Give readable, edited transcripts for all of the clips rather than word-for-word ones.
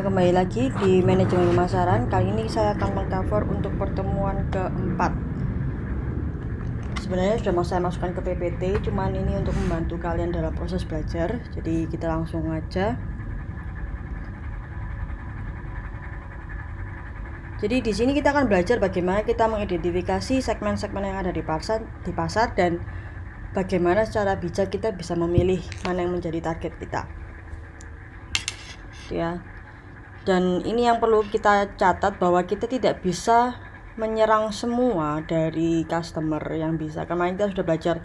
kembali lagi di manajemen pemasaran. Kali ini saya akan mengcover untuk pertemuan keempat. Sebenarnya sudah saya masukkan ke PPT, cuman ini untuk membantu kalian dalam proses belajar. Jadi kita langsung aja. Jadi di sini kita akan belajar bagaimana kita mengidentifikasi segmen-segmen yang ada di pasar dan bagaimana secara bijak kita bisa memilih mana yang menjadi target kita. Ya. Dan ini yang perlu kita catat bahwa kita tidak bisa menyerang semua dari customer yang bisa. Kemarin kita sudah belajar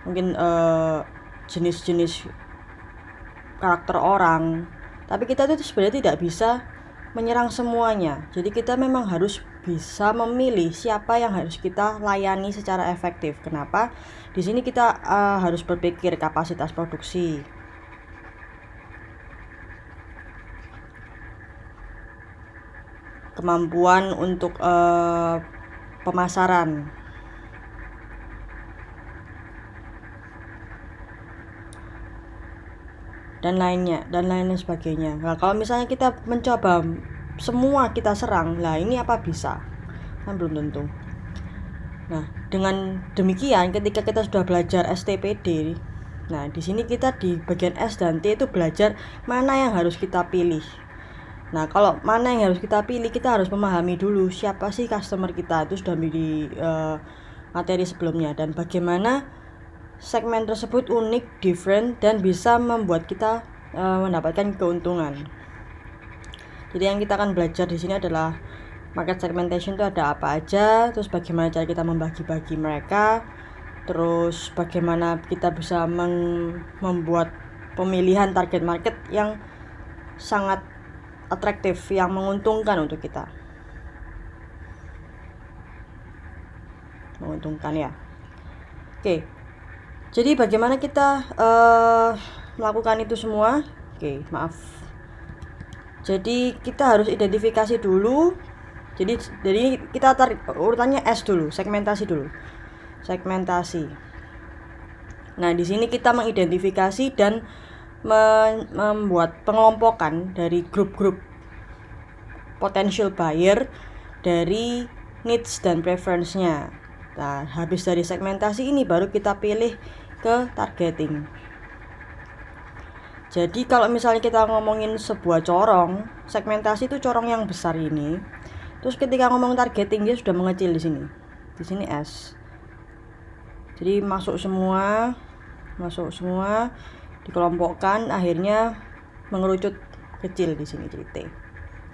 mungkin jenis-jenis karakter orang, tapi kita itu sebenarnya tidak bisa menyerang semuanya. Jadi kita memang harus bisa memilih siapa yang harus kita layani secara efektif. Kenapa? Di sini kita harus berpikir kapasitas produksi, kemampuan untuk pemasaran, dan lain sebagainya. Nah, kalau misalnya kita mencoba semua kita serang, lah ini apa bisa? Kan belum tentu. Nah, dengan demikian ketika kita sudah belajar STPD, nah di sini kita di bagian S dan T itu belajar mana yang harus kita pilih. Nah, kalau mana yang harus kita pilih, kita harus memahami dulu siapa sih customer kita. Itu sudah di materi sebelumnya, dan bagaimana segmen tersebut unik, different, dan bisa membuat kita mendapatkan keuntungan. Jadi yang kita akan belajar di sini adalah market segmentation itu ada apa aja, terus bagaimana cara kita membagi-bagi mereka, terus bagaimana kita bisa membuat pemilihan target market yang sangat atraktif, yang menguntungkan untuk kita. Menguntungkan ya. Oke. Jadi bagaimana kita melakukan itu semua? Oke, maaf. Jadi kita harus identifikasi dulu. Jadi kita tarik urutannya S dulu, segmentasi dulu. Segmentasi. Nah, di sini kita mengidentifikasi dan membuat pengelompokan dari grup-grup potential buyer dari needs dan preference-nya. Nah, habis dari segmentasi ini baru kita pilih ke targeting. Jadi kalau misalnya kita ngomongin sebuah corong, segmentasi itu corong yang besar ini. Terus ketika ngomong targeting dia sudah mengecil di sini. Di sini S. Jadi masuk semua dikelompokkan, akhirnya mengerucut kecil di sini jadi T.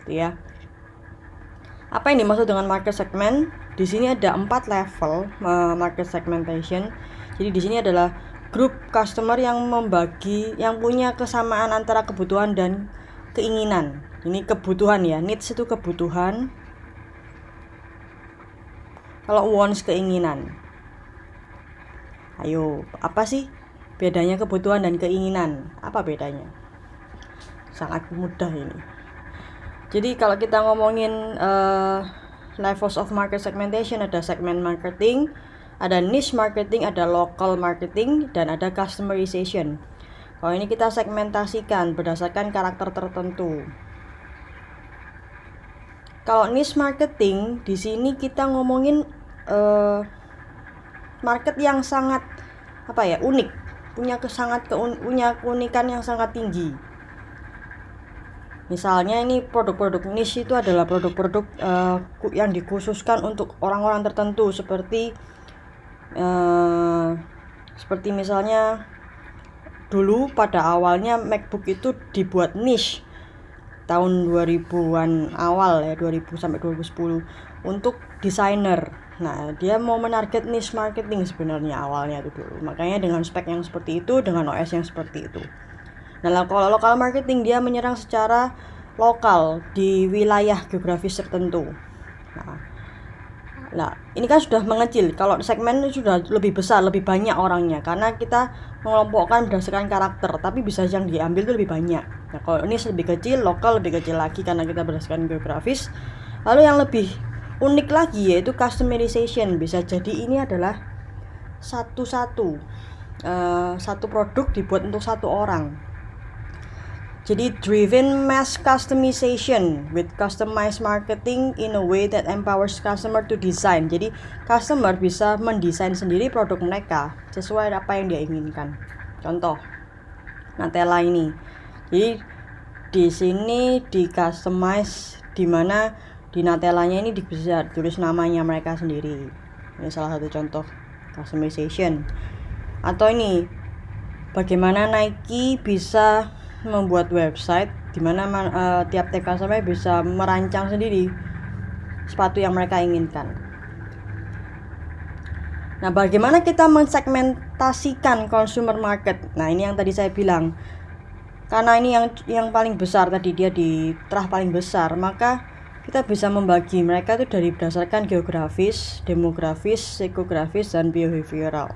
Gitu ya. Apa yang dimaksud dengan market segment? Di sini ada 4 level market segmentation. Jadi di sini adalah grup customer yang punya kesamaan antara kebutuhan dan keinginan. Ini kebutuhan ya, needs itu kebutuhan. Kalau wants keinginan. Ayo, apa sih bedanya kebutuhan dan keinginan? Apa bedanya? Sangat mudah ini. Jadi kalau kita ngomongin levels of market segmentation, ada segment marketing, ada niche marketing, ada local marketing, dan ada customerization. Kalau ini kita segmentasikan berdasarkan karakter tertentu. Kalau niche marketing, di sini kita ngomongin market yang sangat unik, punya keunikan yang sangat tinggi. Misalnya ini produk-produk niche itu adalah produk-produk yang dikhususkan untuk orang-orang tertentu, seperti misalnya dulu pada awalnya MacBook itu dibuat niche tahun 2000-an awal ya, 2000 sampai 2010 untuk desainer. Nah, dia mau menarget niche marketing sebenarnya awalnya itu dulu. Makanya dengan spek yang seperti itu, dengan OS yang seperti itu. Nah, kalau local marketing dia menyerang secara lokal di wilayah geografis tertentu. Nah, ini kan sudah mengecil. Kalau segmen sudah lebih besar, lebih banyak orangnya, karena kita mengelompokkan berdasarkan karakter, tapi bisa yang diambil itu lebih banyak. Nah, kalau ini lebih kecil, lokal lebih kecil lagi karena kita berdasarkan geografis. Lalu yang lebih unik lagi yaitu customization. Bisa jadi ini adalah satu produk dibuat untuk satu orang. Jadi driven mass customization with customized marketing in a way that empowers customer to design. Jadi customer bisa mendesain sendiri produk mereka sesuai apa yang dia inginkan. Contoh Nutella ini. Jadi di sini di customize, di mana di Nutellanya ini bisa tulis namanya mereka sendiri. Ini salah satu contoh customization. Atau ini bagaimana Nike bisa membuat website di mana tiap customer bisa merancang sendiri sepatu yang mereka inginkan. Nah, bagaimana kita mensegmentasikan consumer market? Nah, ini yang tadi saya bilang. Karena ini yang paling besar tadi, dia di terah paling besar, maka kita bisa membagi mereka itu dari berdasarkan geografis, demografis, psikografis, dan behavioral.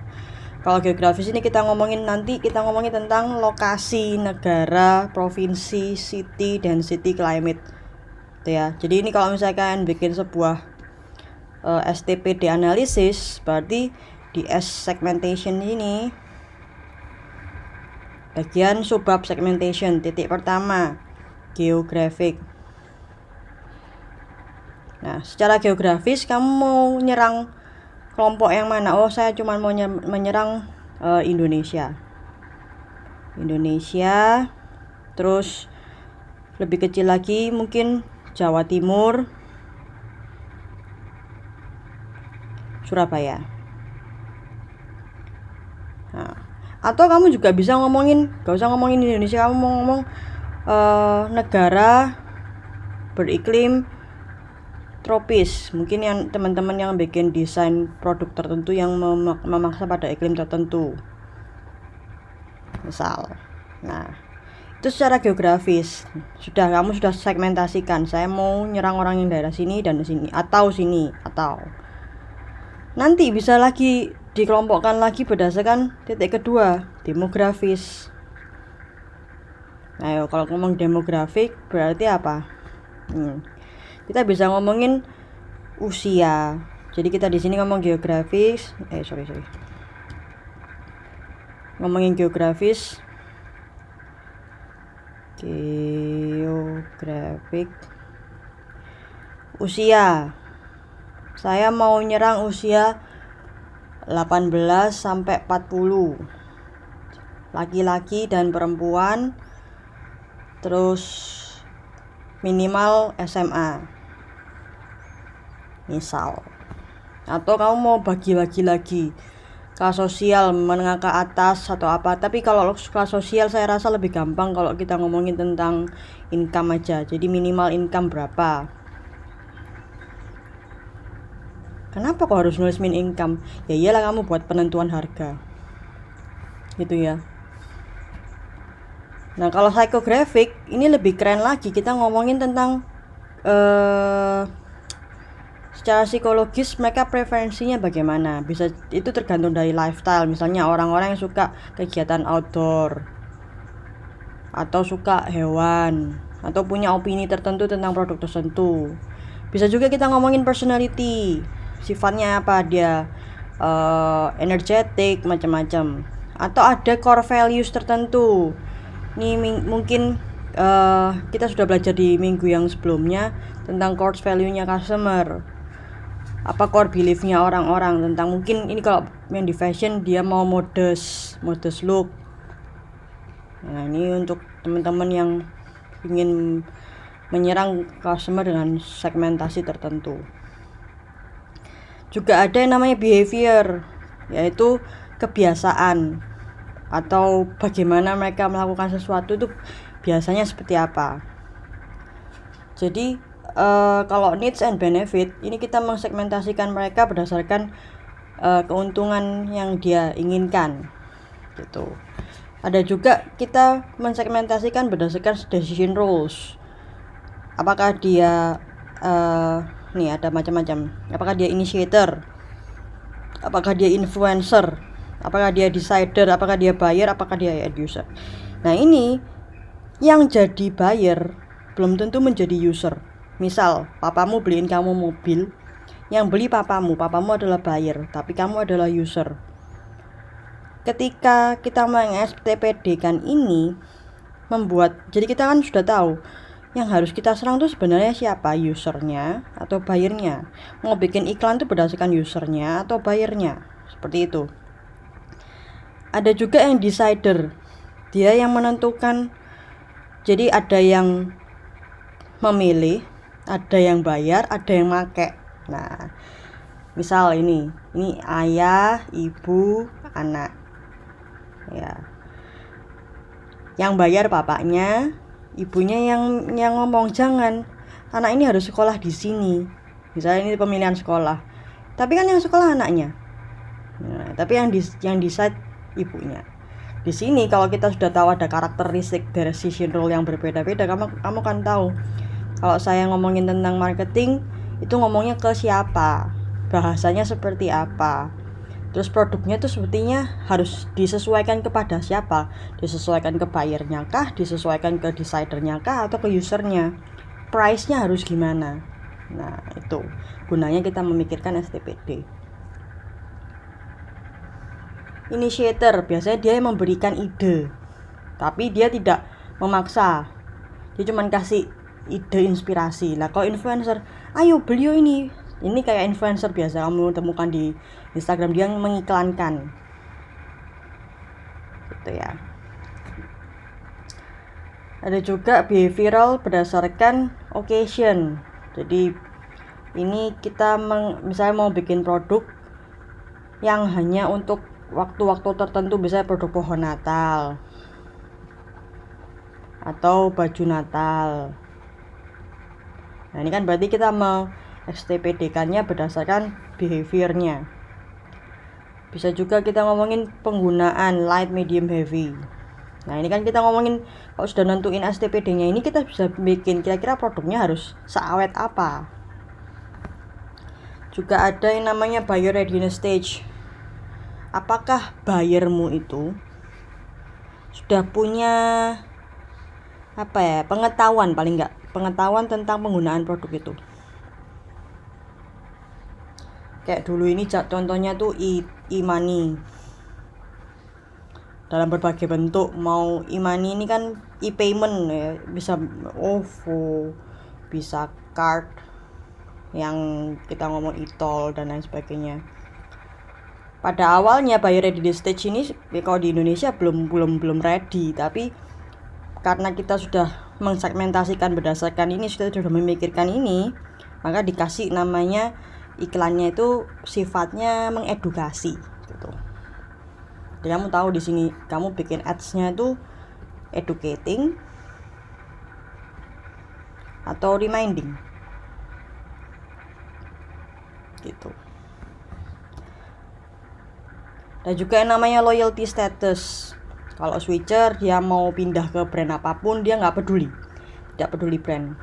Kalau geografis ini kita ngomongin tentang lokasi, negara, provinsi, city, density, climate. Gitu ya. Jadi ini kalau misalkan bikin sebuah STPD analisis, berarti di S segmentation ini bagian subbab segmentation, titik pertama geographic. Nah, secara geografis kamu mau nyerang kelompok yang mana? Oh, saya cuma mau menyerang Indonesia. Terus lebih kecil lagi mungkin Jawa Timur, Surabaya. Nah, atau kamu juga bisa gak usah ngomongin Indonesia, kamu mau ngomong negara beriklim tropis. Mungkin yang teman-teman yang bikin desain produk tertentu yang memaksa pada iklim tertentu, misal. Nah, itu secara geografis kamu sudah segmentasikan, saya mau nyerang orang yang daerah sini dan sini, atau nanti bisa lagi dikelompokkan lagi berdasarkan titik kedua, demografis. Nah, kalau ngomong demografik berarti apa? Kita bisa ngomongin usia. Jadi kita di sini ngomong geografis. Ngomongin geografis. Geografik. Usia. Saya mau nyerang usia 18 sampai 40. Laki-laki dan perempuan. Terus minimal SMA. Misal. Atau kamu mau bagi-bagi lagi kelas sosial, menengah ke atas atau apa. Tapi kalau kelas sosial saya rasa lebih gampang kalau kita ngomongin tentang income aja. Jadi minimal income berapa. Kenapa kok harus nulis min income? Ya iyalah, kamu buat penentuan harga. Gitu ya. Nah, kalau psychographic ini lebih keren lagi. Kita ngomongin tentang secara psikologis mereka preferensinya bagaimana. Bisa itu tergantung dari lifestyle. Misalnya orang-orang yang suka kegiatan outdoor, atau suka hewan, atau punya opini tertentu tentang produk tertentu. Bisa juga kita ngomongin personality, sifatnya apa dia, energetic, macam-macam. Atau ada core values tertentu. Ini mungkin kita sudah belajar di minggu yang sebelumnya tentang core value-nya customer. Apa core belief-nya orang-orang tentang, mungkin ini kalau yang di fashion dia mau modest look. Nah, ini untuk teman-teman yang ingin menyerang customer dengan segmentasi tertentu. Juga ada yang namanya behavior, yaitu kebiasaan atau bagaimana mereka melakukan sesuatu itu biasanya seperti apa. Jadi kalau needs and benefit ini kita mensegmentasikan mereka berdasarkan keuntungan yang dia inginkan gitu. Ada juga kita mensegmentasikan berdasarkan decision rules. Apakah dia nih ada macam-macam. Apakah dia initiator? Apakah dia influencer? Apakah dia decider? Apakah dia buyer? Apakah dia end user? Nah, ini yang jadi buyer belum tentu menjadi user. Misal, papamu beliin kamu mobil, yang beli papamu adalah buyer, tapi kamu adalah user. Ketika kita meng-STPD-kan ini, jadi kita kan sudah tahu yang harus kita serang tuh sebenarnya siapa, usernya atau buyernya. Mau bikin iklan tuh berdasarkan usernya atau buyernya, seperti itu. Ada juga yang decider, dia yang menentukan. Jadi ada yang memilih, ada yang bayar, ada yang make. Nah, misal ini ayah, ibu, anak, ya. Yang bayar bapaknya, ibunya yang ngomong jangan, anak ini harus sekolah di sini. Misalnya ini pemilihan sekolah, tapi kan yang sekolah anaknya. Nah, tapi yang decide ibunya. Di sini kalau kita sudah tahu ada karakteristik decision role yang berbeda-beda, kamu kan tahu. Kalau saya ngomongin tentang marketing, itu ngomongnya ke siapa, bahasanya seperti apa. Terus produknya tuh sepertinya harus disesuaikan kepada siapa? Disesuaikan ke buyernya kah? Disesuaikan ke decidernya kah? Atau ke usernya? Price-nya harus gimana? Nah, itu gunanya kita memikirkan STPD. Initiator, biasanya dia yang memberikan ide, tapi dia tidak memaksa. Dia cuma kasih ide, inspirasi. Nah, kalau influencer, ayo beli ini kayak influencer biasa kamu temukan di Instagram, dia mengiklankan gitu ya. Ada juga behavioral berdasarkan occasion. Jadi ini kita misalnya mau bikin produk yang hanya untuk waktu-waktu tertentu, misalnya produk pohon Natal atau baju Natal. Nah, ini kan berarti kita STPD-kannya berdasarkan behaviornya. Bisa juga kita ngomongin penggunaan light, medium, heavy. Nah, ini kan kita ngomongin kalau sudah nentuin STPD-nya ini, kita bisa bikin kira-kira produknya harus seawet apa. Juga ada yang namanya buyer readiness stage. Apakah buyermu itu sudah punya pengetahuan, paling enggak pengetahuan tentang penggunaan produk itu. Kayak dulu ini contohnya tuh e-money dalam berbagai bentuk. Mau e-money ini kan e-payment ya, bisa OVO, bisa card yang kita ngomong e-tol dan lain sebagainya. Pada awalnya buyer readiness stage ini kalau di Indonesia belum ready, tapi karena kita sudah mengsegmentasikan berdasarkan ini, sudah memikirkan ini, maka dikasih namanya iklannya itu sifatnya mengedukasi gitu. Jadi kamu tahu di sini kamu bikin ads-nya itu educating atau reminding gitu. Dan juga yang namanya loyalty status. Kalau switcher dia mau pindah ke brand apapun, dia tidak peduli brand.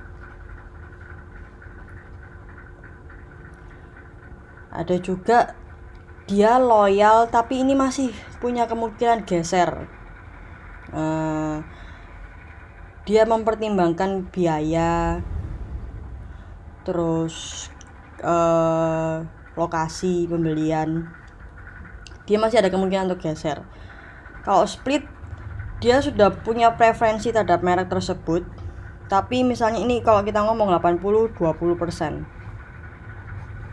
Ada juga dia loyal tapi ini masih punya kemungkinan geser. Dia mempertimbangkan biaya, terus lokasi pembelian. Dia masih ada kemungkinan untuk geser. Kalau split, dia sudah punya preferensi terhadap merek tersebut, tapi misalnya ini kalau kita ngomong 80-20%,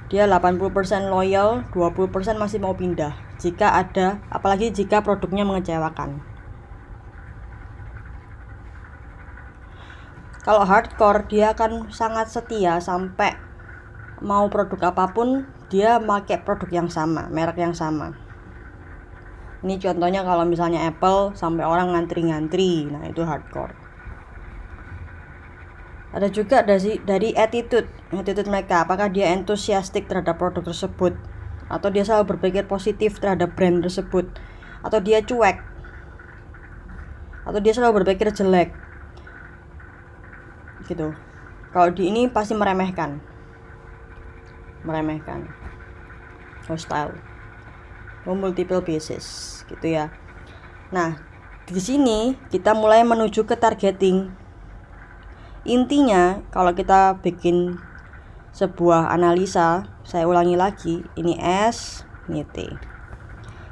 dia 80% loyal, 20% masih mau pindah jika ada, apalagi jika produknya mengecewakan. Kalau hardcore, dia akan sangat setia sampai mau produk apapun dia pakai produk yang sama, merek yang sama. Ini contohnya kalau misalnya Apple sampai orang ngantri-ngantri, nah itu hardcore. Ada juga dari attitude mereka, apakah dia enthusiastic terhadap produk tersebut, atau dia selalu berpikir positif terhadap brand tersebut, atau dia cuek, atau dia selalu berpikir jelek gitu. Kalau di ini pasti meremehkan hostile, multiple basis gitu ya. Nah, di sini kita mulai menuju ke targeting. Intinya kalau kita bikin sebuah analisa, saya ulangi lagi, ini S, ini T.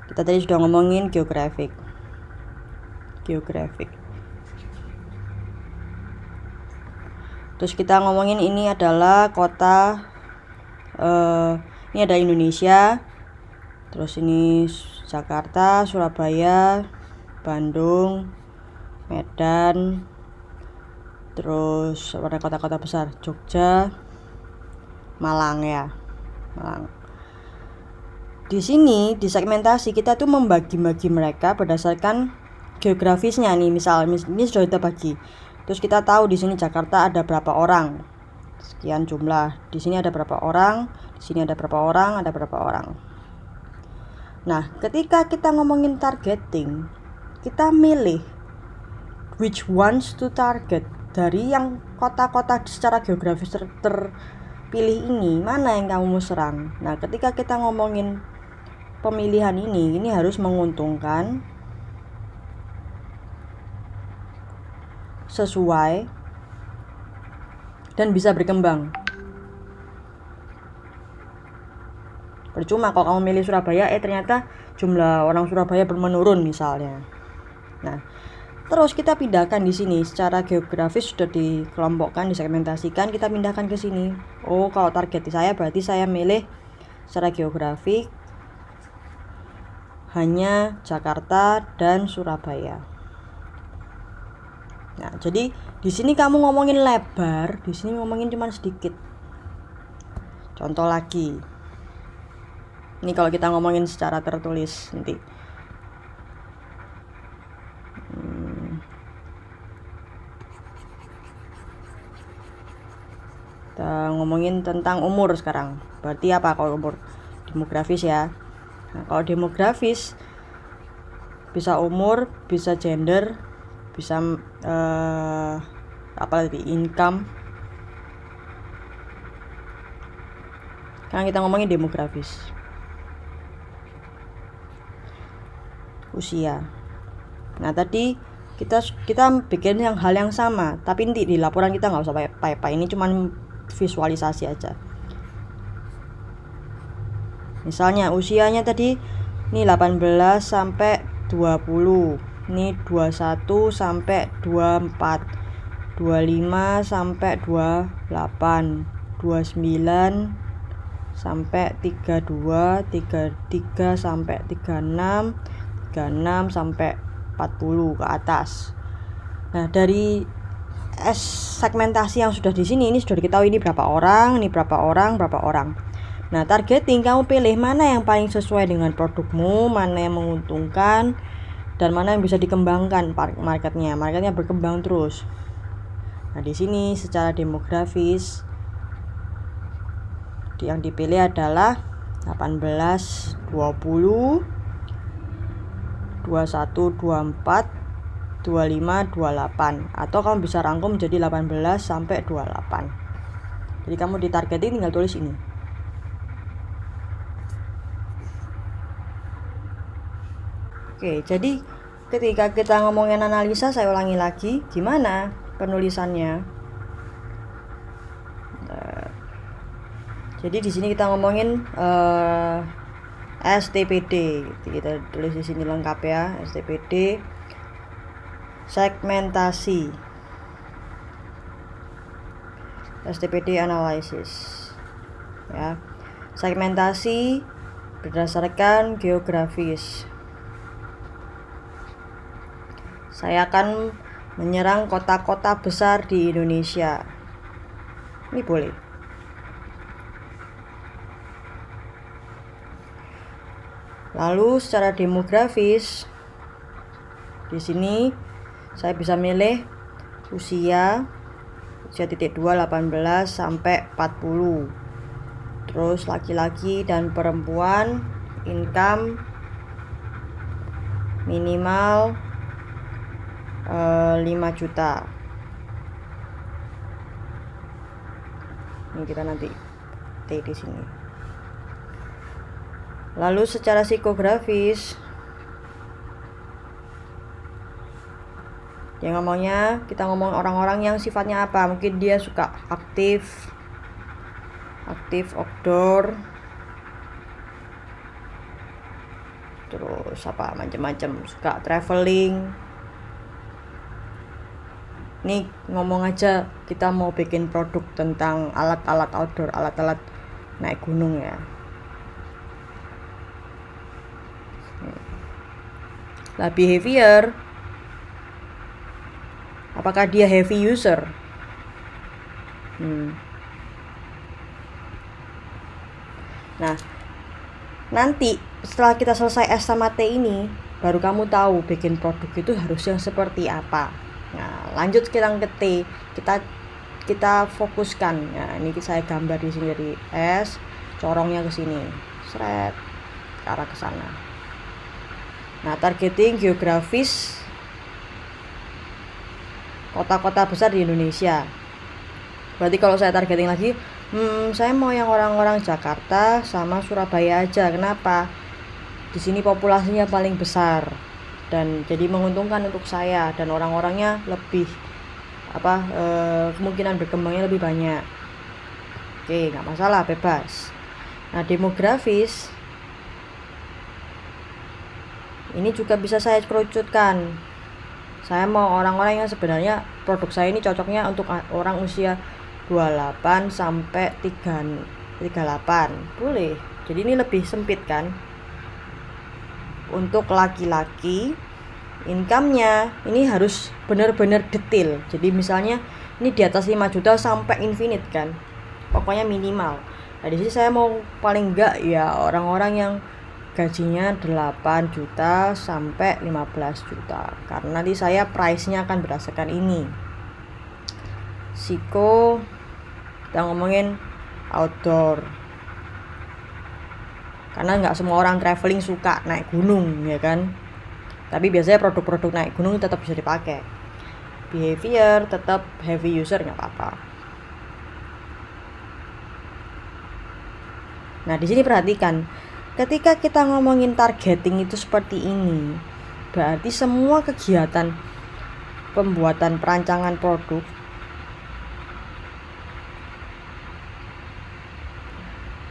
Kita tadi sudah ngomongin geographic. Terus kita ngomongin ini adalah kota, ini ada Indonesia, terus ini Jakarta, Surabaya, Bandung, Medan, terus ada kota-kota besar, Jogja, Malang ya, Malang. Di sini di segmentasi kita tuh membagi-bagi mereka berdasarkan geografisnya nih. Misal ini sudah kita bagi. Terus kita tahu di sini Jakarta ada berapa orang, sekian jumlah. Di sini ada berapa orang, di sini ada berapa orang, ada berapa orang. Nah, ketika kita ngomongin targeting, kita milih which ones to target dari yang kota-kota secara geografis terpilih ini, mana yang kamu mau serang. Nah, ketika kita ngomongin pemilihan ini harus menguntungkan sesuai dan bisa berkembang. Percuma kalau kamu milih Surabaya, ternyata jumlah orang Surabaya menurun misalnya. Nah, terus kita pindahkan di sini secara geografis sudah dikelompokkan, disegmentasikan, kita pindahkan ke sini. Oh, kalau target saya berarti saya milih secara geografik hanya Jakarta dan Surabaya. Nah, jadi di sini kamu ngomongin lebar, di sini ngomongin cuma sedikit. Contoh lagi. Ini kalau kita ngomongin secara tertulis nanti. Kita ngomongin tentang umur sekarang. Berarti apa kalau umur? Demografis ya. Nah, kalau demografis bisa umur, bisa gender, bisa apa lagi, income. Sekarang kita ngomongin demografis. Usia. Nah, tadi kita bikin hal yang sama, tapi nanti di laporan kita nggak usah pakai. Ini cuman visualisasi aja. Misalnya usianya tadi ini 18 sampai 20, ini 21 sampai 24, 25 sampai 28, 29 sampai 32, 33 sampai 36, 36 sampai 40 ke atas. Nah, dari segmentasi yang sudah di sini, ini sudah diketahui ini berapa orang, ini berapa orang, berapa orang. Nah, targeting kamu pilih mana yang paling sesuai dengan produkmu, mana yang menguntungkan, dan mana yang bisa dikembangkan marketnya. Marketnya berkembang terus. Nah, di sini secara demografis yang dipilih adalah 18, 20, 21, 24, 25, 28, atau kamu bisa rangkum jadi 18 sampai 28. Jadi kamu ditargetin tinggal tulis ini. Oke, jadi ketika kita ngomongin analisa, saya ulangi lagi gimana penulisannya. Jadi di sini kita ngomongin STPD, kita tulis di sini lengkap ya, STPD, segmentasi, STPD analysis, ya, segmentasi berdasarkan geografis. Saya akan menyerang kota-kota besar di Indonesia. Ini boleh. Lalu secara demografis, di sini saya bisa milih usia 2 18 sampai 40. Terus laki-laki dan perempuan, income minimal 5 juta. Ini kita nanti T di sini. Lalu secara psikografis, yang ngomongnya kita ngomong orang-orang yang sifatnya apa, mungkin dia suka aktif outdoor, terus apa macam-macam, suka traveling. Nih ngomong aja kita mau bikin produk tentang alat-alat outdoor, alat-alat naik gunung ya. Lah behavior, apakah dia heavy user? Nah, nanti setelah kita selesai S sama T ini, baru kamu tahu bikin produk itu harusnya seperti apa. Nah, lanjut sekarang ke T. Kita fokuskan. Nah, ini saya gambar di sini dari S, corongnya ke sini. Seret ke arah ke sana. Nah, targeting geografis kota-kota besar di Indonesia. Berarti kalau saya targeting lagi, saya mau yang orang-orang Jakarta sama Surabaya aja. Kenapa? Di sini populasinya paling besar dan jadi menguntungkan untuk saya dan orang-orangnya lebih kemungkinan berkembangnya lebih banyak. Oke, nggak masalah, bebas. Nah, demografis ini juga bisa saya kerucutkan. Saya mau orang-orang yang sebenarnya produk saya ini cocoknya untuk orang usia 28 sampai 38. Boleh. Jadi ini lebih sempit kan. Untuk laki-laki, income-nya ini harus benar-benar detail. Jadi misalnya ini di atas 5 juta sampai infinite kan. Pokoknya minimal. Nah, di sini saya mau paling enggak ya orang-orang yang gajinya 8 juta sampai 15 juta. Karena nanti saya price-nya akan berdasarkan ini. Siko, kita ngomongin outdoor. Karena nggak semua orang traveling suka naik gunung, ya kan? Tapi biasanya produk-produk naik gunung tetap bisa dipakai. Behavior tetap heavy user, nggak apa-apa. Nah, di sini perhatikan, ketika kita ngomongin targeting itu seperti ini, berarti semua kegiatan pembuatan perancangan produk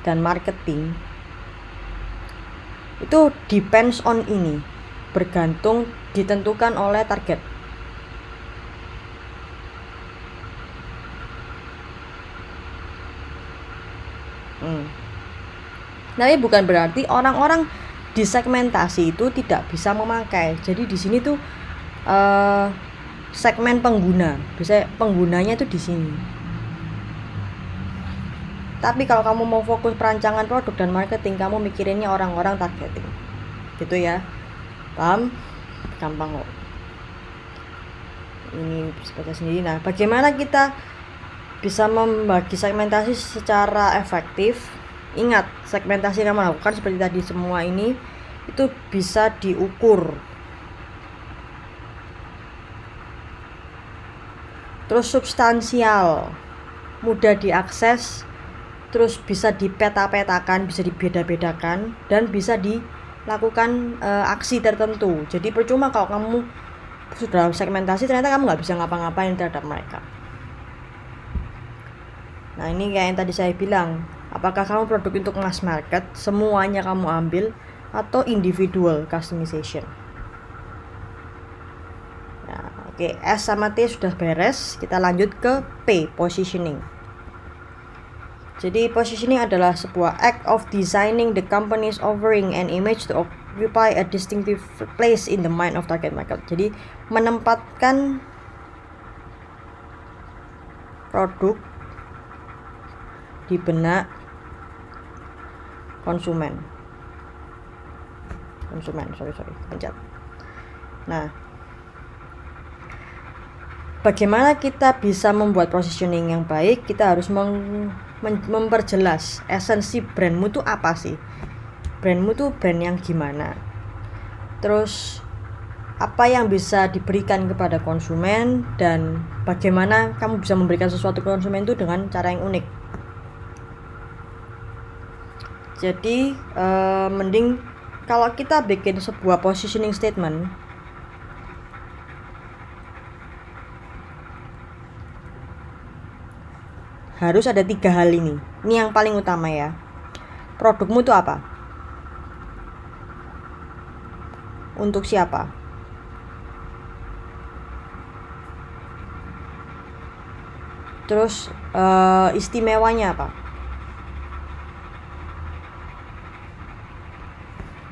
dan marketing itu depends on ini, bergantung, ditentukan oleh target. Tapi bukan berarti orang-orang di segmentasi itu tidak bisa memakai. Jadi di sini tuh segmen pengguna, bisa penggunanya itu di sini. Tapi kalau kamu mau fokus perancangan produk dan marketing, kamu mikirinnya orang-orang targeting. Gitu ya. Paham? Gampang kok. Ini baca sendiri. Nah, bagaimana kita bisa membagi segmentasi secara efektif? Ingat, segmentasi yang kamu lakukan seperti tadi semua ini itu bisa diukur. Terus substansial, mudah diakses, terus bisa dipeta-petakan, bisa dibeda-bedakan, dan bisa dilakukan aksi tertentu. Jadi percuma kalau kamu sudah segmentasi ternyata kamu nggak bisa ngapa-ngapain terhadap mereka. Nah, ini kayak yang tadi saya bilang, apakah kamu produk untuk mass market, semuanya kamu ambil, atau individual customization. Nah, oke, S sama T sudah beres, kita lanjut ke P, positioning. Jadi positioning adalah sebuah act of designing the company's offering and image to occupy a distinctive place in the mind of target market. Jadi menempatkan produk di benak konsumen. Pencet. Nah, bagaimana kita bisa membuat positioning yang baik? Kita harus memperjelas esensi brandmu tuh apa sih? Brandmu tuh brand yang gimana? Terus apa yang bisa diberikan kepada konsumen dan bagaimana kamu bisa memberikan sesuatu ke konsumen itu dengan cara yang unik. Jadi mending kalau kita bikin sebuah positioning statement, harus ada 3 hal ini. Ini yang paling utama ya. Produkmu itu apa? Untuk siapa? Terus istimewanya apa?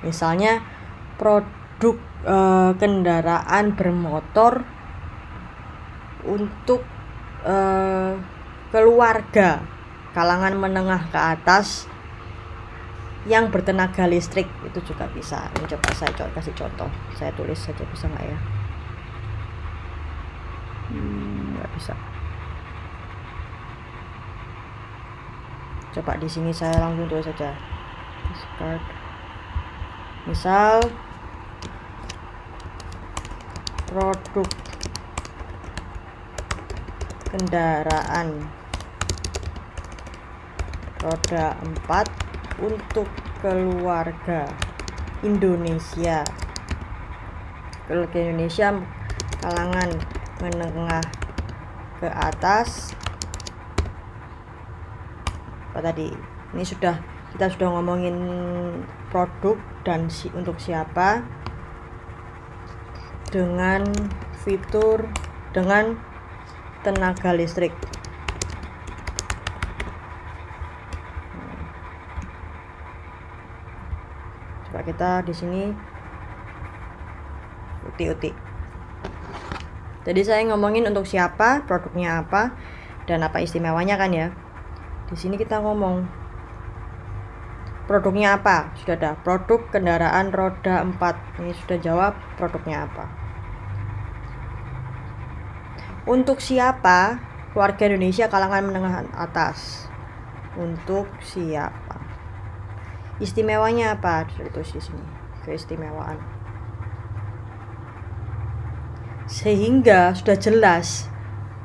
Misalnya produk kendaraan bermotor untuk keluarga kalangan menengah ke atas yang bertenaga listrik, itu juga bisa. Ini coba saya kasih contoh, saya tulis saja, bisa nggak ya? Nggak bisa. Coba di sini saya langsung tulis saja. Misal produk kendaraan roda 4 untuk keluarga Indonesia kalangan menengah ke atas. Apa tadi? Ini kita sudah ngomongin produk dan untuk siapa, dengan fitur dengan tenaga listrik. Coba kita di sini utik-utik. Jadi saya ngomongin untuk siapa, produknya apa, dan apa istimewanya kan ya. Di sini kita ngomong produknya apa, sudah ada produk kendaraan roda 4. Ini sudah jawab produknya apa. Untuk siapa, keluarga Indonesia kalangan menengah atas. Untuk siapa, istimewanya apa, ditulis di sini, keistimewaan. Sehingga sudah jelas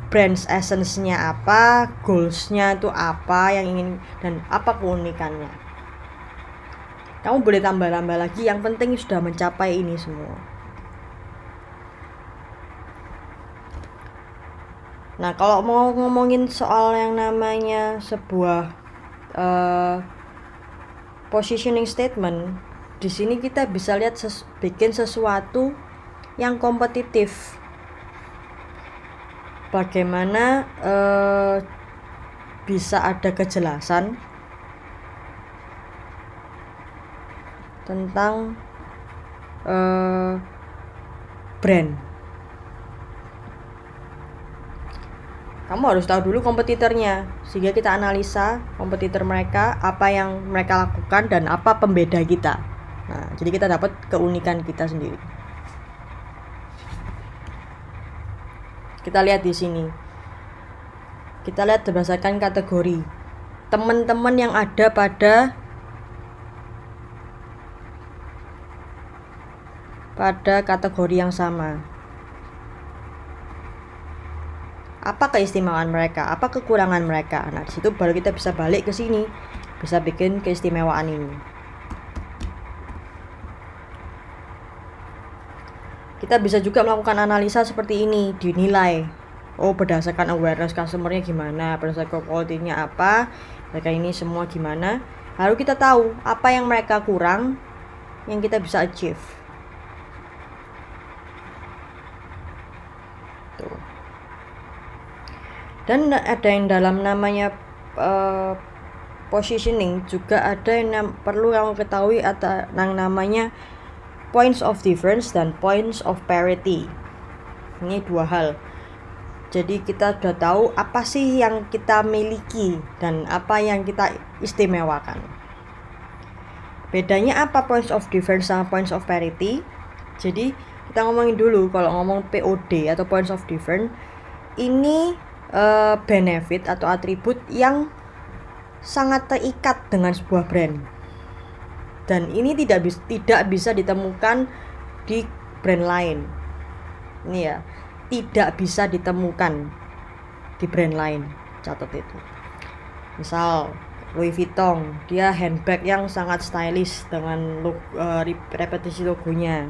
brand essence-nya apa, goals-nya itu apa yang ingin, dan apa keunikannya. Kamu boleh tambah-tambah lagi, yang penting sudah mencapai ini semua. Nah, kalau mau ngomongin soal yang namanya sebuah positioning statement, di sini kita bisa lihat bikin sesuatu yang kompetitif. Bagaimana bisa ada kejelasan tentang brand. Kamu harus tahu dulu kompetitornya, sehingga kita analisa kompetitor mereka, apa yang mereka lakukan dan apa pembeda kita. Nah, jadi kita dapat keunikan kita sendiri. Kita lihat di sini. Kita lihat berdasarkan kategori. Teman-teman yang ada pada kategori yang sama. Apa keistimewaan mereka? Apa kekurangan mereka? Nah, di situ baru kita bisa balik ke sini, bisa bikin keistimewaan ini. Kita bisa juga melakukan analisa seperti ini, dinilai. Oh, berdasarkan awareness customer-nya gimana, berdasarkan quality-nya apa, mereka ini semua gimana. Lalu kita tahu apa yang mereka kurang, yang kita bisa achieve. Tuh. Dan ada yang dalam namanya positioning, juga ada yang perlu kamu ketahui, atau yang namanya points of difference dan points of parity. Ini dua hal. Jadi kita sudah tahu apa sih yang kita miliki dan apa yang kita istimewakan. Bedanya apa points of difference sama points of parity? Jadi kita ngomongin dulu, kalau ngomong POD atau points of difference, ini benefit atau atribut yang sangat terikat dengan sebuah brand. Dan ini tidak bisa ditemukan di brand lain. Ini ya, tidak bisa ditemukan di brand lain. Catat itu. Misal Louis Vuitton, dia handbag yang sangat stylish dengan repetisi logonya.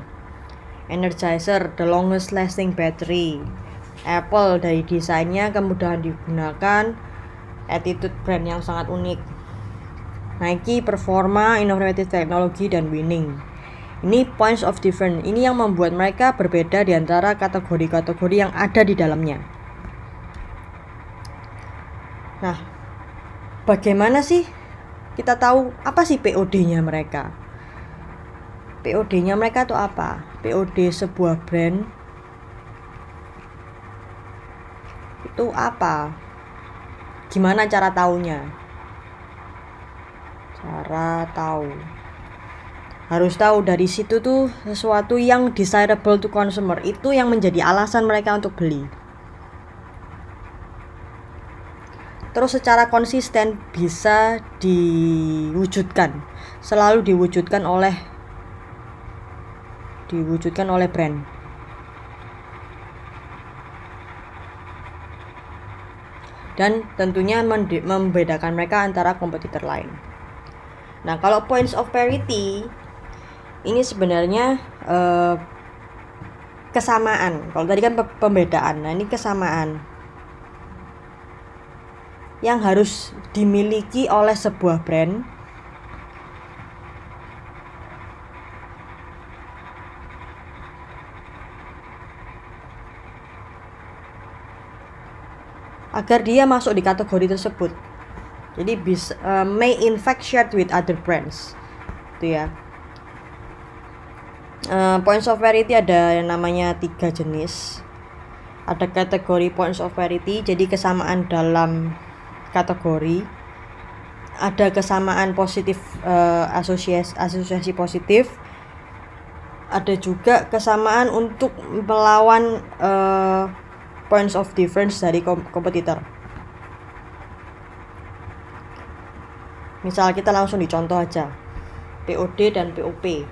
Energizer, the longest lasting battery. Apple, dari desainnya, kemudahan digunakan, attitude brand yang sangat unik. Nike, performa, inovatif teknologi, dan winning. Ini points of difference. Ini yang membuat mereka berbeda di antara kategori-kategori yang ada di dalamnya. Nah, bagaimana sih kita tahu apa sih POD-nya mereka? POD-nya mereka itu apa? POD sebuah brand itu apa? Gimana cara taunya? Cara tahu. Harus tahu dari situ tuh sesuatu yang desirable to consumer, itu yang menjadi alasan mereka untuk beli. Terus secara konsisten bisa diwujudkan, selalu diwujudkan oleh brand. Dan tentunya membedakan mereka antara kompetitor lain. Nah, kalau points of parity ini sebenarnya kesamaan. Kalau tadi kan pembedaan, nah ini kesamaan yang harus dimiliki oleh sebuah brand agar dia masuk di kategori tersebut. Jadi may in fact shared with other brands. Itu ya. Points of parity ada yang namanya 3 jenis. Ada kategori points of parity, jadi kesamaan dalam kategori. Ada kesamaan positif, asosiasi positif. Ada juga kesamaan untuk melawan points of difference dari kompetitor. Misal kita langsung dicontoh aja POD dan POP.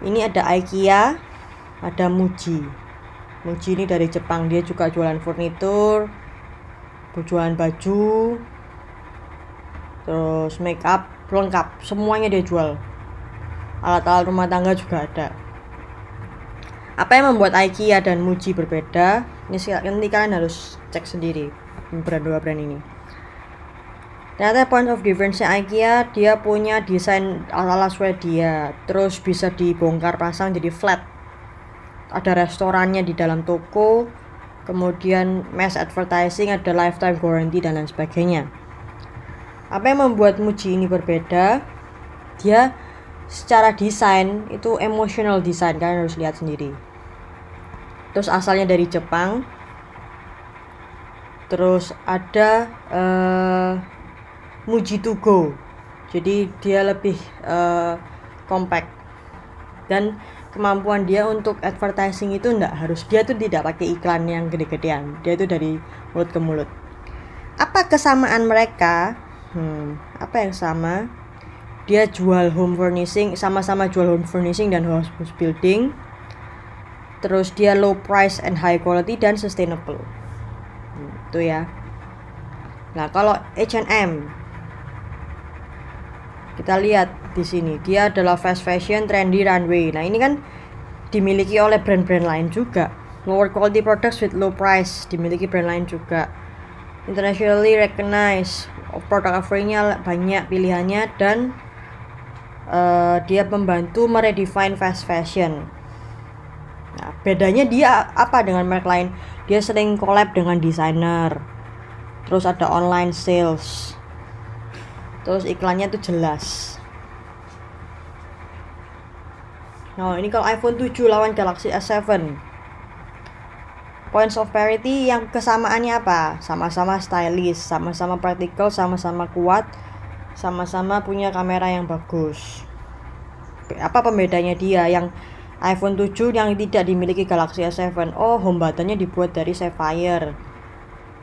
Ini ada IKEA, ada Muji. Muji ini dari Jepang, dia juga jualan furnitur, jualan baju, terus make up, lengkap, semuanya dia jual. Alat-alat rumah tangga juga ada. Apa yang membuat IKEA dan Muji berbeda? Nanti kalian harus cek sendiri dua brand ini. Ternyata point of difference-nya IKEA, dia punya desain ala Swedia, terus bisa dibongkar pasang jadi flat. Ada restorannya di dalam toko, kemudian mass advertising, ada lifetime warranty dan lain sebagainya. Apa yang membuat Muji ini berbeda? Dia secara desain itu emotional design, kalian harus lihat sendiri. Terus asalnya dari Jepang. Terus ada Muji to go. Jadi dia lebih compact. Dan kemampuan dia untuk advertising itu dia tuh tidak pakai iklan yang gede-gedean. Dia itu dari mulut ke mulut. Apa kesamaan mereka? Apa yang sama? Dia jual home furnishing, sama-sama jual home furnishing dan house building. Terus dia low price and high quality dan sustainable. Itu ya. Nah, kalau H&M kita lihat di sini, dia adalah fast fashion, trendy, runway. Nah, ini kan dimiliki oleh brand-brand lain juga. Lower quality products with low price dimiliki brand lain juga. Internationally recognized, product offering-nya banyak pilihannya, dan dia membantu meredefine fast fashion. Nah, bedanya dia apa dengan merek lain? Dia sering collab dengan desainer. Terus ada online sales. Terus iklannya tuh jelas. Nah, ini kalau iPhone 7 lawan Galaxy S7. Points of parity yang kesamaannya apa? Sama-sama stylish, sama-sama practical, sama-sama kuat, sama-sama punya kamera yang bagus. Apa pembedanya dia? Yang iPhone 7 yang tidak dimiliki Galaxy S7. Oh, home buttonnya dibuat dari sapphire.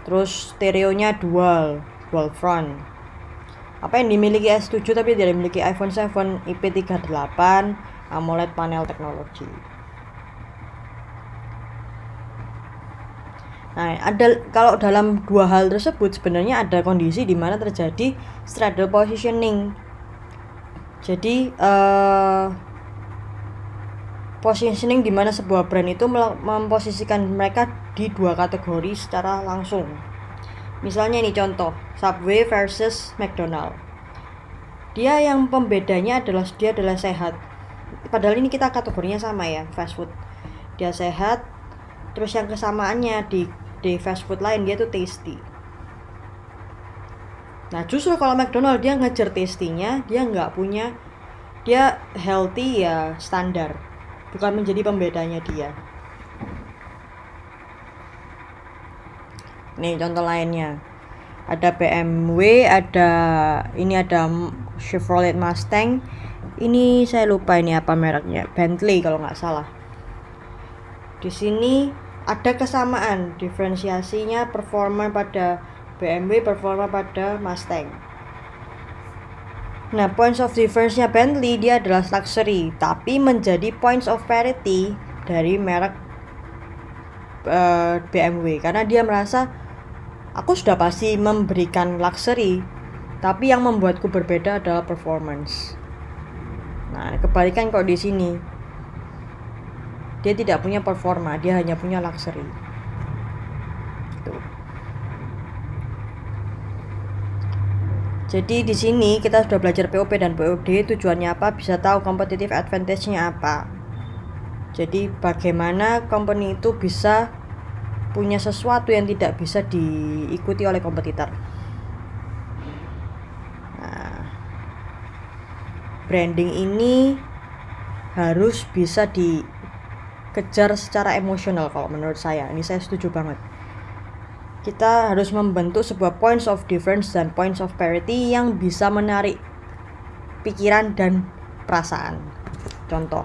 Terus stereonya dual front. Apa yang dimiliki S7 tapi tidak dimiliki iPhone 7? IP38, AMOLED panel teknologi. Nah, kalau dalam dua hal tersebut sebenarnya ada kondisi di mana terjadi straddle positioning. Jadi positioning di mana sebuah brand itu memposisikan mereka di dua kategori secara langsung. Misalnya ini contoh, Subway versus McDonald. Dia yang pembedanya adalah dia adalah sehat. Padahal ini kita kategorinya sama ya, fast food. Dia sehat. Terus yang kesamaannya di fast food lain dia tuh tasty. Nah justru kalau McDonald dia ngejar tastinya, dia nggak punya, dia healthy ya standar, bukan menjadi pembedanya dia. Nih contoh lainnya, ada BMW, ada Chevrolet Mustang. Ini saya lupa ini apa mereknya, Bentley kalau nggak salah. Di sini ada kesamaan, diferensiasinya performa pada BMW, performa pada Mustang. Nah, points of difference-nya Bentley dia adalah luxury, tapi menjadi points of parity dari merek BMW karena dia merasa aku sudah pasti memberikan luxury, tapi yang membuatku berbeda adalah performance. Nah, kebalikan kok di sini. Dia tidak punya performa, dia hanya punya luxury. Gitu. Jadi di sini kita sudah belajar POP dan POD, tujuannya apa? Bisa tahu competitive advantage-nya apa. Jadi bagaimana company itu bisa punya sesuatu yang tidak bisa diikuti oleh kompetitor. Nah, branding ini harus bisa dikejar secara emosional kalau menurut saya. Ini saya setuju banget. Kita harus membentuk sebuah points of difference dan points of parity yang bisa menarik pikiran dan perasaan. Contoh,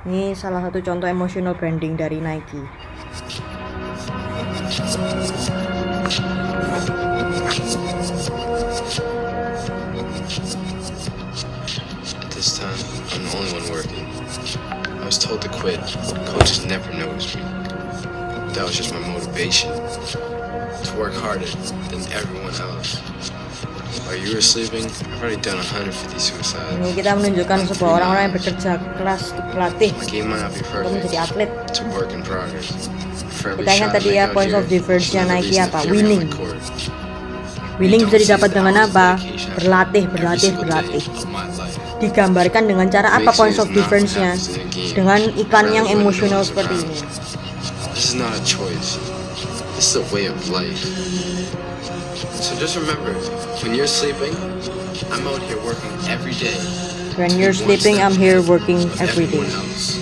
ini salah satu contoh emotional branding dari Nike. At this time, I'm the only one working. I was told to quit. Coaches never noticed me. That was just my motivation to work harder than everyone else. While you were sleeping, I've already done 150 suicides. Ini kita menunjukkan sebuah orang-orang yang bekerja keras untuk berlatih My game might not be untuk perfect. menjadi atlet. It's a work in progress. For every Kita ingat shot I tadi make ya, out points of here, difference-nya there's another Nike reason apa? to be around Winning. the court. Winning bisa didapat dengan apa? Berlatih. Every single day Berlatih. of my life. Digambarkan dengan cara apa points of difference-nya? Dengan iklan yang emosional seperti ini. This is not a choice. This is a way of life. So just remember, when you're sleeping, I'm out here working every day. When you're sleeping, I'm here working every day. Everyone else.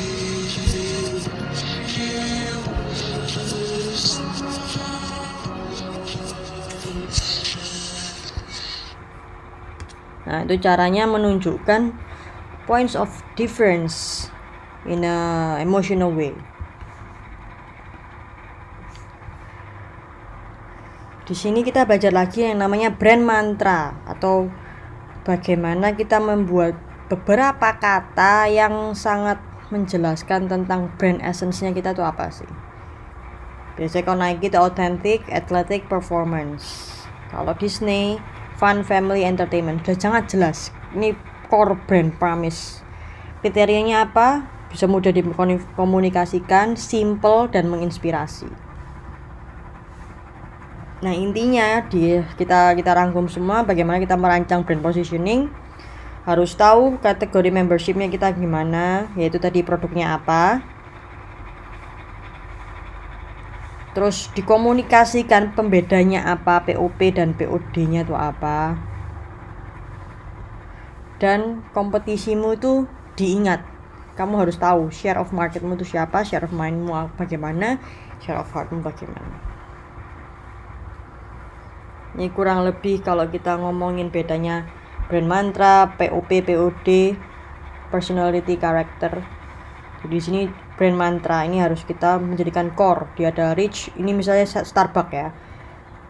Nah, itu caranya menunjukkan points of difference in a emotional way. Di sini kita belajar lagi yang namanya brand mantra, atau bagaimana kita membuat beberapa kata yang sangat menjelaskan tentang brand essence-nya kita itu apa sih. Biasanya kalau Nike itu authentic, athletic, performance. Kalau Disney, fun, family, entertainment. Sudah sangat jelas. Ini core brand promise. Kriterianya apa? Bisa mudah dikomunikasikan, simple, dan menginspirasi. Nah, intinya kita rangkum semua bagaimana kita merancang brand positioning. Harus tahu kategori membershipnya kita gimana, yaitu tadi produknya apa. Terus dikomunikasikan pembedanya apa, POP dan POD-nya itu apa. Dan kompetisimu itu diingat. Kamu harus tahu share of marketmu itu siapa, share of mindmu bagaimana, share of heartmu bagaimana. Ini kurang lebih kalau kita ngomongin bedanya brand mantra, POP, POD, personality, character. Jadi di sini brand mantra ini harus kita menjadikan core. Dia ada rich, ini misalnya Starbucks ya.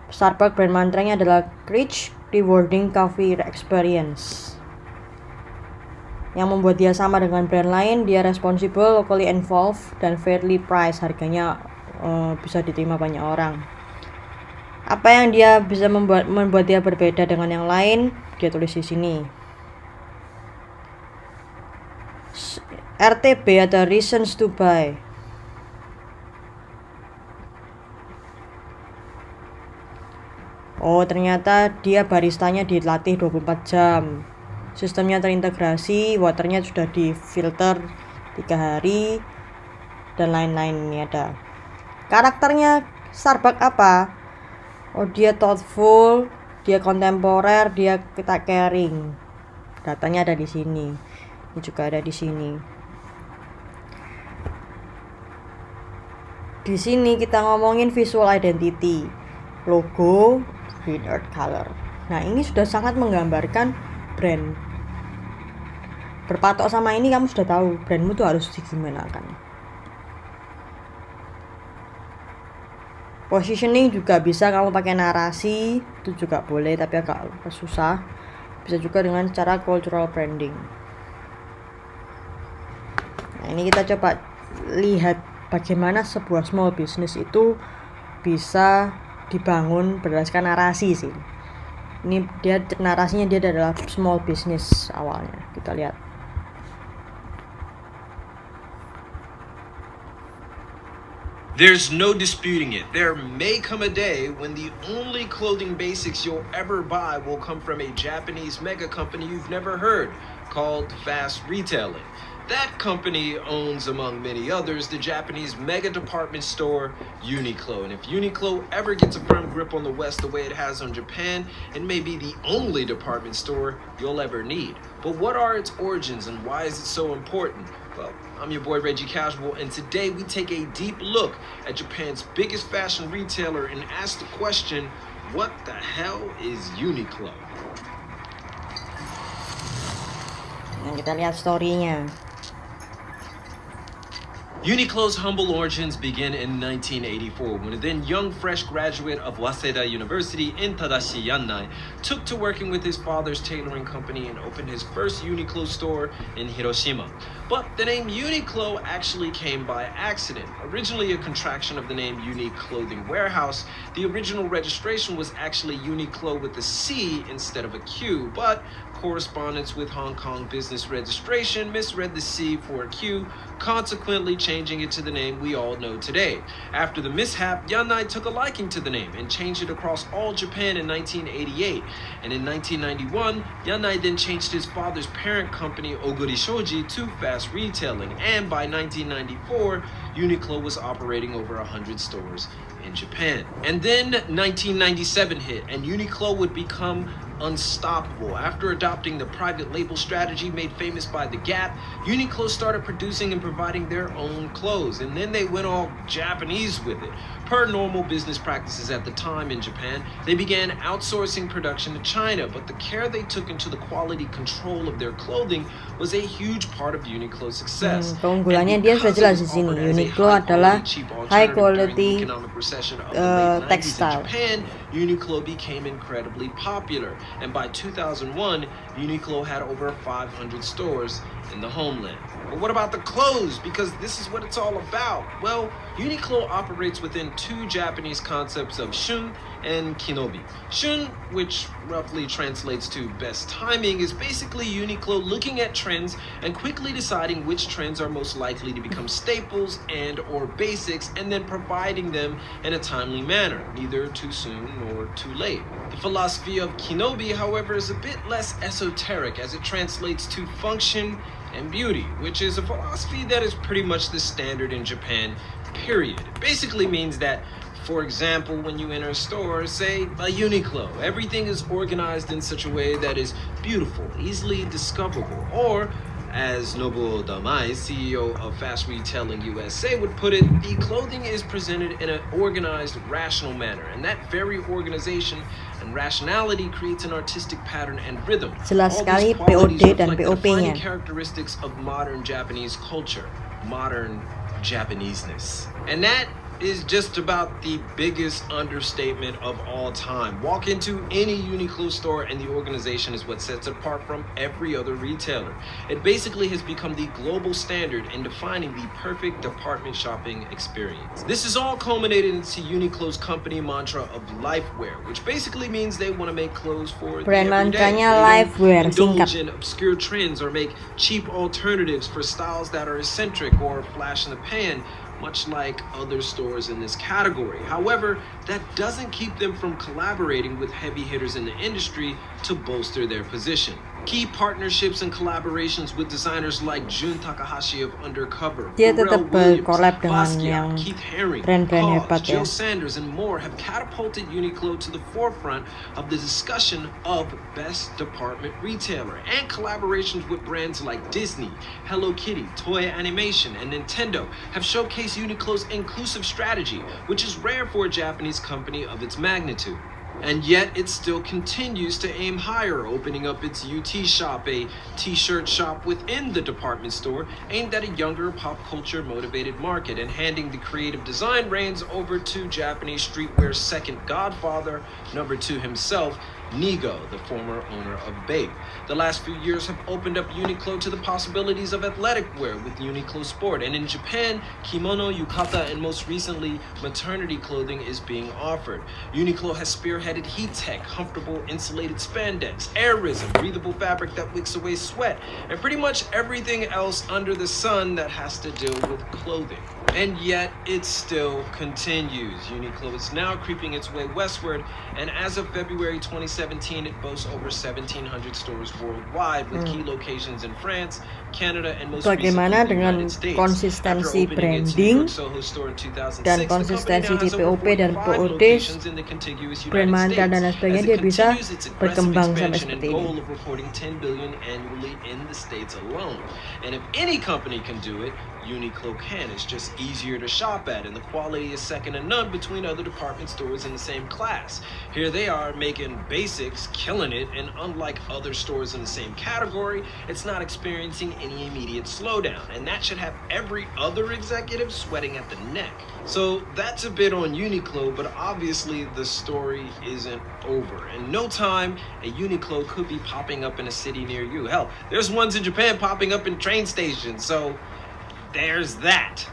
Starbucks brand mantranya adalah rich, rewarding coffee experience. Yang membuat dia sama dengan brand lain, dia responsible, locally involved, dan fairly priced. Harganya bisa diterima banyak orang. Apa yang dia bisa membuat dia berbeda dengan yang lain, dia tulis di sini. RTB atau reasons to buy. Oh, ternyata dia baristanya dilatih 24 jam. Sistemnya terintegrasi, waternya sudah difilter 3 hari, dan lain-lain ini ada. Karakternya Starbucks apa? Oh, dia thoughtful, dia kontemporer, dia kita caring. Datanya ada di sini. Ini juga ada di sini. Di sini kita ngomongin visual identity. Logo, green earth color. Nah, ini sudah sangat menggambarkan brand. Berpatok sama ini kamu sudah tahu brandmu tuh harus digimanakan. Positioning juga bisa kamu pakai narasi, itu juga boleh tapi agak susah. Bisa juga dengan cara cultural branding. Nah, ini kita coba lihat bagaimana sebuah small business itu bisa dibangun berdasarkan narasi sih. Ini dia narasinya dia adalah small business awalnya. Kita lihat. There's no disputing it. There may come a day when the only clothing basics you'll ever buy will come from a Japanese mega company you've never heard, called Fast Retailing. That company owns, among many others, the Japanese mega department store Uniqlo. And if Uniqlo ever gets a firm grip on the West the way it has on Japan, it may be the only department store you'll ever need. But what are its origins and why is it so important? Well, I'm your boy Reggie Casual, and today we take a deep look at Japan's biggest fashion retailer and ask the question, what the hell is Uniqlo? Nah, kita lihat story-nya. Uniqlo's humble origins begin in 1984 when a then young fresh graduate of Waseda University in Tadashi Yannai took to working with his father's tailoring company and opened his first Uniqlo store in Hiroshima. But the name Uniqlo actually came by accident. Originally a contraction of the name Unique Clothing Warehouse, the original registration was actually Uniqlo with a C instead of a Q, but correspondence with Hong Kong business registration misread the C for a Q, consequently changing it to the name we all know today. After the mishap, Yannai took a liking to the name and changed it across all Japan in 1988. And in 1991, Yannai then changed his father's parent company Oguri Shoji to Fast Retailing, and by 1994, Uniqlo was operating over 100 stores in Japan. And then 1997 hit, and Uniqlo would become unstoppable. After adopting the private label strategy made famous by The Gap, Uniqlo started producing and providing their own clothes, and then they went all Japanese with it. Per normal business practices at the time in Japan, they began outsourcing production to China, but the care they took into the quality control of their clothing was a huge part of Uniqlo's success. Keunggulannya dia sudah jelas di sini. Uniqlo adalah high quality textile. Japan, Uniqlo became incredibly popular, and by 2001, Uniqlo had over 500 stores in the homeland. But what about the clothes? Because this is what it's all about. Well, Uniqlo operates within two Japanese concepts of shun and kinobi. Shun, which roughly translates to best timing, is basically Uniqlo looking at trends and quickly deciding which trends are most likely to become staples and or basics, and then providing them in a timely manner, neither too soon nor too late. The philosophy of kinobi, however, is a bit less esoteric as it translates to function and beauty, which is a philosophy that is pretty much the standard in Japan, period. It basically means that, for example, when you enter a store, say a Uniqlo, everything is organized in such a way that is beautiful, easily discoverable, or as Nobuo Damai, CEO of Fast Retailing USA, would put it, the clothing is presented in an organized, rational manner, and that very organization and rationality creates an artistic pattern and rhythm. Jelas All sekali these qualities POD dan reflect the POP-nya. defining characteristics of modern Japanese culture, modern Japaneseness. And that is just about the biggest understatement of all time. Walk into any Uniqlo store and the organization is what sets it apart from every other retailer. It basically has become the global standard in defining the perfect department shopping experience. This is all culminated into Uniqlo's company mantra of lifewear, which basically means they want to make clothes for Brand the everyday. mantranya They don't lifewear, indulge singkat. in obscure trends or make cheap alternatives for styles that are eccentric or flash in the pan, much like other stores in this category. However, that doesn't keep them from collaborating with heavy hitters in the industry to bolster their position. Key partnerships and collaborations with designers like Jun Takahashi of Undercover, Dia tetap Pharrell Williams, berkolab dengan yang Basquiat, Keith Haring, brand-brand COS, hebat ya. Jill Sanders, and more have catapulted Uniqlo to the forefront of the discussion of best department retailer, and collaborations with brands like Disney, Hello Kitty, Toei Animation, and Nintendo have showcased Uniqlo's inclusive strategy, which is rare for a Japanese company of its magnitude. And yet it still continues to aim higher, opening up its UT shop, a t-shirt shop within the department store aimed at a younger pop culture motivated market, and handing the creative design reins over to Japanese streetwear's second godfather, number 2 himself, Nigo, the former owner of Bape. The last few years have opened up Uniqlo to the possibilities of athletic wear with Uniqlo Sport, and in Japan, kimono, yukata, and most recently, maternity clothing is being offered. Uniqlo has spearheaded heat tech, comfortable insulated spandex, airism, breathable fabric that wicks away sweat, and pretty much everything else under the sun that has to deal with clothing. And yet, it still continues. Uniqlo is now creeping its way westward, and as of February 2017, it boasts over 1,700 stores worldwide, with key locations in France, Canada, and most Bagaimana recently the dengan United States. konsistensi After opening its New branding York Soho store in 2006, dan the konsistensi company di now has POP over dan 45 POD, locations in the contiguous brand United mantan dan lain States, sebagainya, as dia it bisa continues its aggressive berkembang sampai expansion and seperti ini. goal of reporting 10 billion annually in the States alone. And if any company can do it, Uniqlo can. It's just easier to shop at, and the quality is second to none between other department stores in the same class. Here they are making basics, killing it, and unlike other stores in the same category, it's not experiencing any immediate slowdown, and that should have every other executive sweating at the neck. So that's a bit on Uniqlo, but obviously the story isn't over. In no time, a Uniqlo could be popping up in a city near you. Hell, there's ones in Japan popping up in train stations, so there's that.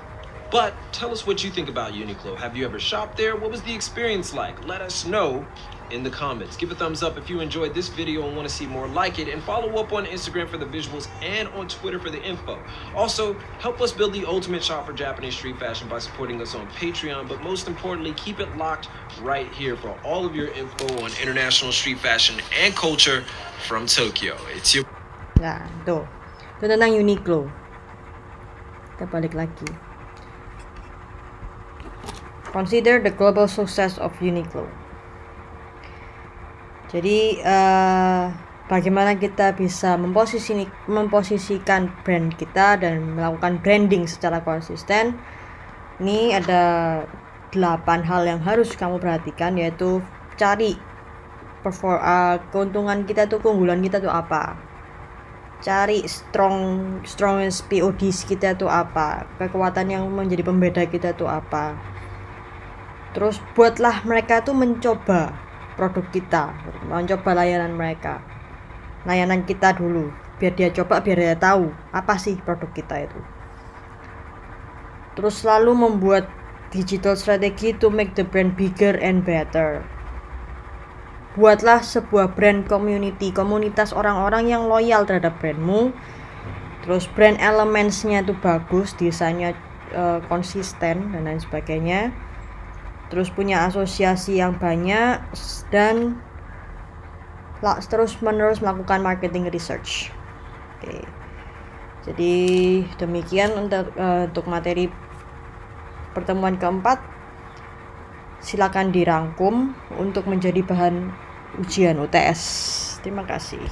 But tell us what you think about Uniqlo. Have you ever shopped there? What was the experience like? Let us know in the comments. Give a thumbs up if you enjoyed this video and want to see more like it, and follow up on Instagram for the visuals and on Twitter for the info. Also, help us build the ultimate shop for Japanese street fashion by supporting us on Patreon, but most importantly, keep it locked right here for all of your info on international street fashion and culture from Tokyo. It's your Nah, tuh. Itu tentang Uniqlo. Kita balik lagi. Consider the global success of Uniqlo. Jadi bagaimana kita bisa memposisikan brand kita dan melakukan branding secara konsisten. Ini ada 8 hal yang harus kamu perhatikan, yaitu cari keuntungan kita tuh, keunggulan kita tuh apa. Cari strongest PODs kita tuh apa, kekuatan yang menjadi pembeda kita tuh apa. Terus buatlah mereka tuh mencoba produk kita, mencoba layanan kita dulu, biar dia coba, biar dia tahu apa sih produk kita itu. Terus selalu membuat digital strategy to make the brand bigger and better. Buatlah sebuah brand community, komunitas orang-orang yang loyal terhadap brandmu. Terus brand elementsnya itu bagus, desainnya konsisten dan lain sebagainya. Terus punya asosiasi yang banyak, dan terus menerus melakukan marketing research. Oke. Jadi demikian untuk materi pertemuan keempat. Silakan dirangkum untuk menjadi bahan ujian UTS. Terima kasih.